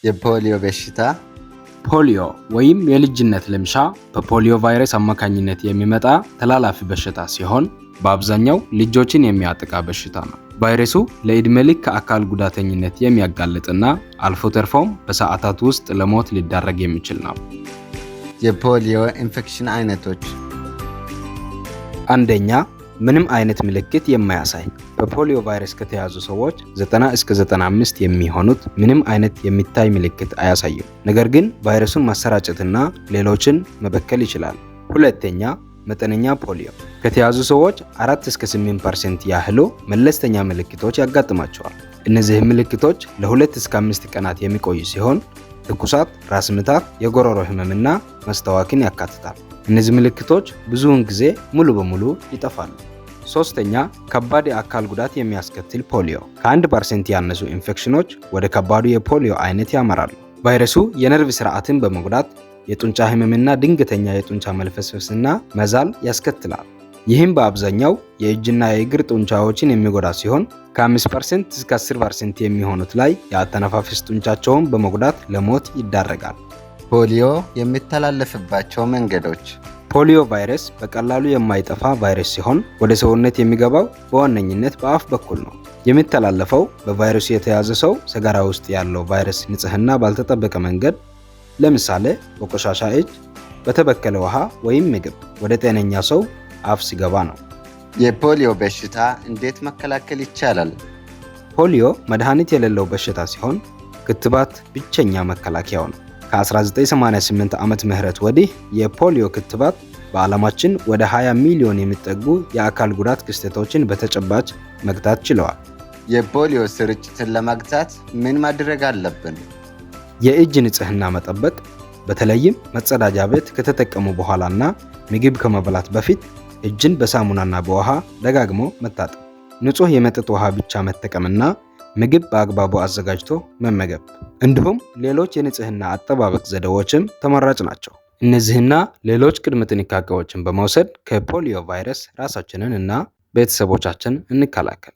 የፖሊዮ በሽታ ፖሊዮ ወይም የልጅነት ልምሻ በፖሊዮ ቫይረስ አማካኝነት የሚመጣ ተላላፊ በሽታ ሲሆን በአብዛኛው ልጆችን የሚያጠቃ በሽታ ነው። ቫይረሱ ለዕድሜ ልክ አካል ጉዳተኝነት የሚያጋልጥና አልፎ ተርፎም በሰዓታት ውስጥ ለሞት ሊዳረግ የሚችል ነው። የፖሊዮ ኢንፌክሽን አይነቶች፣ አንደኛ፣ ምንም አይነት ምልክት የማያሳይ። በፖሊዮ ቫይረስ ከተያዙ ሰዎች 90 እስከ 95 የሚሆኑት ምንም አይነት የሚታይ ምልክት አያሳዩም። ነገር ግን ቫይረሱን ማሰራጨትና ሌሎችን መበከል ይችላል። ሁለተኛ፣ መጠነኛ ፖሊዮ ከተያዙ ሰዎች 4 እስከ 8% ያህሉ መለስተኛ ምልክቶች ያጋጥማቸዋል። እነዚህ ምልክቶች ለ2 እስከ 5 ቀናት የሚቆዩ ሲሆን ትኩሳት፣ ራስ ምታት፣ የጉሮሮ ህመምና መስታወክን ያካትታል። እነዚህ ምልክቶች ብዙውን ጊዜ ሙሉ በሙሉ ይጠፋሉ። ሶስተኛ፣ ከባድ የአካል ጉዳት የሚያስከትል ፖሊዮ ከ1% ያነሱ ኢንፌክሽኖች ወደ ከባዱ የፖሊዮ አይነት ያመራሉ። ቫይረሱ የነርቭ ስርዓትን በመጉዳት የጡንቻ ህመምና ድንገተኛ የጡንቻ መልፈስፈስና መዛል ያስከትላል። ይህም በአብዛኛው የእጅና የእግር ጡንቻዎችን የሚጎዳ ሲሆን ከ5% እስከ 10% የሚሆኑት ላይ የአተነፋፈስ ጡንቻቸውን በመጉዳት ለሞት ይዳረጋል። ፖሊዮ የሚተላለፍባቸው መንገዶች፣ ፖሊዮ ቫይረስ በቀላሉ የማይጠፋ ቫይረስ ሲሆን ወደ ሰውነት የሚገባው በዋነኝነት በአፍ በኩል ነው። የሚተላለፈው በቫይረሱ የተያዘ ሰው ሰገራ ውስጥ ያለው ቫይረስ ንጽህና ባልተጠበቀ መንገድ፣ ለምሳሌ በቆሻሻ እጅ፣ በተበከለ ውሃ ወይም ምግብ ወደ ጤነኛ ሰው አፍ ሲገባ ነው። የፖሊዮ በሽታ እንዴት መከላከል ይቻላል? ፖሊዮ መድኃኒት የሌለው በሽታ ሲሆን ክትባት ብቸኛ መከላከያው ነው። ከ1988 ዓመተ ምህረት ወዲህ የፖሊዮ ክትባት በዓለማችን ወደ 20 ሚሊዮን የሚጠጉ የአካል ጉዳት ክስተቶችን በተጨባጭ መግታት ችለዋል። የፖሊዮ ስርጭትን ለመግታት ምን ማድረግ አለብን? የእጅ ንጽህና መጠበቅ፣ በተለይም መጸዳጃ ቤት ከተጠቀሙ በኋላና ምግብ ከመብላት በፊት እጅን በሳሙናና በውሃ ደጋግሞ መታጠብ፣ ንጹህ የመጠጥ ውሃ ብቻ መጠቀምና ምግብ በአግባቡ አዘጋጅቶ መመገብ፣ እንዲሁም ሌሎች የንጽህና አጠባበቅ ዘዴዎችም ተመራጭ ናቸው። እነዚህና ሌሎች ቅድመ ጥንቃቄዎችን በመውሰድ ከፖሊዮ ቫይረስ ራሳችንን እና ቤተሰቦቻችን እንከላከል።